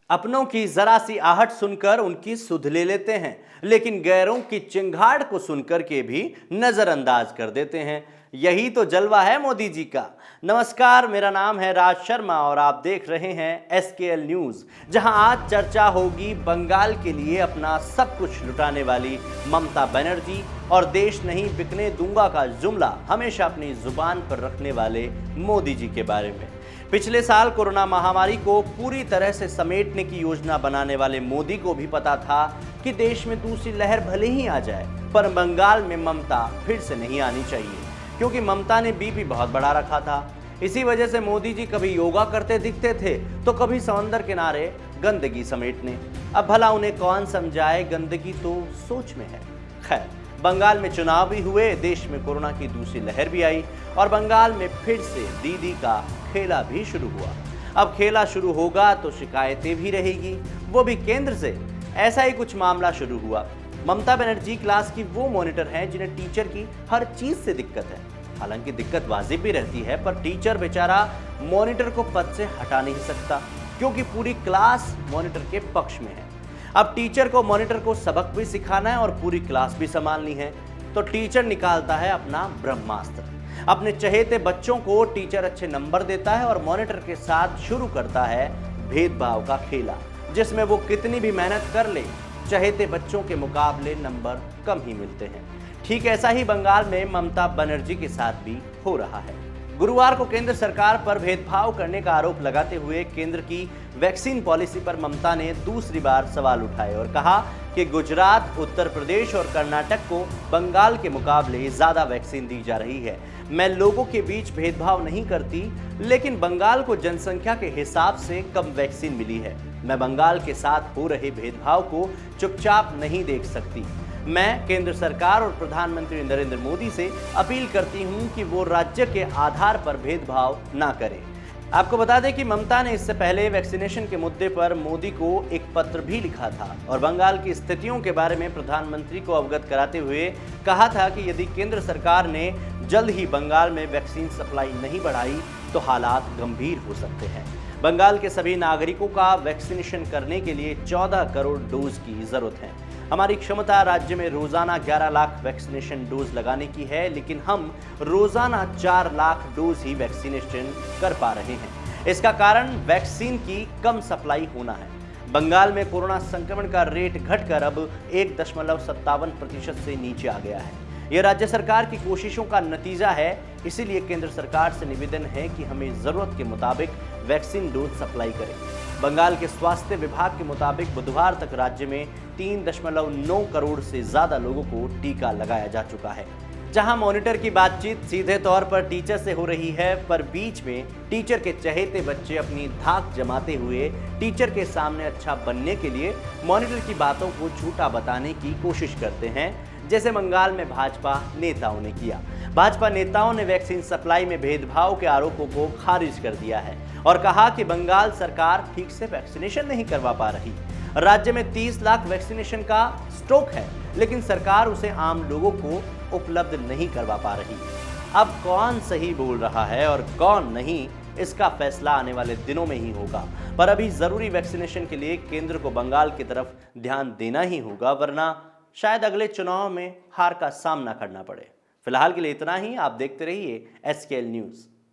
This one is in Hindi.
अपनों की जरा सी आहट सुनकर उनकी सुध ले लेते हैं, लेकिन गैरों की चिंगाड़ को सुनकर के भी नजरअंदाज कर देते हैं। यही तो जलवा है मोदी जी का। नमस्कार, मेरा नाम है राज शर्मा और आप देख रहे हैं एसकेएल न्यूज, जहां आज चर्चा होगी बंगाल के लिए अपना सब कुछ लुटाने वाली ममता बनर्जी और देश नहीं बिकने दूंगा का जुमला हमेशा अपनी जुबान पर रखने वाले मोदी जी के बारे में। पिछले साल कोरोना महामारी को पूरी तरह से समेटने की योजना बनाने वाले मोदी को भी पता था कि देश में दूसरी लहर भले ही आ जाए, पर बंगाल में ममता फिर से नहीं आनी चाहिए, क्योंकि ममता ने बीपी बहुत बढ़ा रखा था। इसी वजह से मोदी जी कभी योगा करते दिखते थे तो कभी समंदर किनारे गंदगी समेटने। अब भला उन्हें कौन समझाए, गंदगी तो सोच में है। खैर, बंगाल में चुनाव भी हुए, देश में कोरोना की दूसरी लहर भी आई और बंगाल में फिर से दीदी का खेला भी शुरू हुआ। अब खेला शुरू होगा तो शिकायतें भी रहेगी, वो भी केंद्र से। ऐसा ही कुछ मामला शुरू हुआ। ममता बनर्जी क्लास की वो मॉनिटर हैं जिन्हें टीचर की हर चीज से दिक्कत है। हालांकि दिक्कत वाजिब भी रहती है, पर टीचर बेचारा मॉनिटर को पद से हटा नहीं सकता, क्योंकि पूरी क्लास मॉनिटर के पक्ष में है। अब टीचर को मॉनिटर को सबक भी सिखाना है और पूरी क्लास भी संभालनी है, तो टीचर निकालता है अपना ब्रह्मास्त्र। अपने चहेते बच्चों को टीचर अच्छे नंबर देता है और मॉनिटर के साथ शुरू करता है भेदभाव का खेला, जिसमें वो कितनी भी मेहनत कर ले, चहेते बच्चों के मुकाबले नंबर कम ही मिलते हैं। ठीक ऐसा ही बंगाल में ममता बनर्जी के साथ भी हो रहा है। गुरुवार को केंद्र सरकार पर भेदभाव करने का आरोप लगाते हुए केंद्र की वैक्सीन पॉलिसी पर ममता ने दूसरी बार सवाल उठाए और कहा कि गुजरात, उत्तर प्रदेश और कर्नाटक को बंगाल के मुकाबले ज्यादा वैक्सीन दी जा रही है। मैं लोगों के बीच भेदभाव नहीं करती, लेकिन बंगाल को जनसंख्या के हिसाब से कम वैक्सीन मिली है। मैं बंगाल के साथ हो रहे भेदभाव को चुपचाप नहीं देख सकती। मैं केंद्र सरकार और प्रधानमंत्री नरेंद्र मोदी से अपील करती हूं कि वो राज्य के आधार पर भेदभाव ना करें। आपको बता दें कि ममता ने इससे पहले वैक्सीनेशन के मुद्दे पर मोदी को एक पत्र भी लिखा था और बंगाल की स्थितियों के बारे में प्रधानमंत्री को अवगत कराते हुए कहा था कि यदि केंद्र सरकार ने जल्द ही बंगाल में वैक्सीन सप्लाई नहीं बढ़ाई तो हालात गंभीर हो सकते हैं। बंगाल के सभी नागरिकों का वैक्सीनेशन करने के लिए 14 करोड़ डोज की जरूरत है। हमारी क्षमता राज्य में रोजाना 11 लाख वैक्सीनेशन डोज लगाने की है, लेकिन हम रोजाना 4 लाख डोज ही वैक्सीनेशन कर पा रहे हैं। इसका कारण वैक्सीन की कम सप्लाई होना है। बंगाल में कोरोना संक्रमण का रेट घटकर अब 1.57% से नीचे आ गया है। यह राज्य सरकार की कोशिशों का नतीजा है। इसीलिए केंद्र सरकार से निवेदन है कि हमें जरूरत के मुताबिक वैक्सीन डोज सप्लाई करें। बंगाल के स्वास्थ्य विभाग के मुताबिक बुधवार तक राज्य में 3.9 करोड़ से ज्यादा लोगों को टीका लगाया जा चुका है। जहां मॉनिटर की बातचीत सीधे तौर पर टीचर से हो रही है, पर बीच में टीचर के चहेते बच्चे अपनी धाक जमाते हुए टीचर के सामने अच्छा बनने के लिए मॉनिटर की बातों को झूठा बताने की कोशिश करते हैं, जैसे बंगाल में भाजपा नेताओं ने किया। भाजपा नेताओं ने वैक्सीन सप्लाई में भेदभाव के आरोपों को खारिज कर दिया है और कहा कि बंगाल सरकार ठीक से वैक्सीनेशन नहीं करवा पा रही। राज्य में 30 लाख वैक्सीनेशन का स्टॉक है, लेकिन सरकार उसे आम लोगों को उपलब्ध नहीं करवा पा रही। अब कौन सही बोल रहा है और कौन नहीं, इसका फैसला आने वाले दिनों में ही होगा। पर अभी जरूरी वैक्सीनेशन के लिए केंद्र को बंगाल की तरफ ध्यान देना ही होगा, वरना शायद अगले चुनाव में हार का सामना करना पड़े। फिलहाल के लिए इतना ही। आप देखते रहिए एसकेएल न्यूज।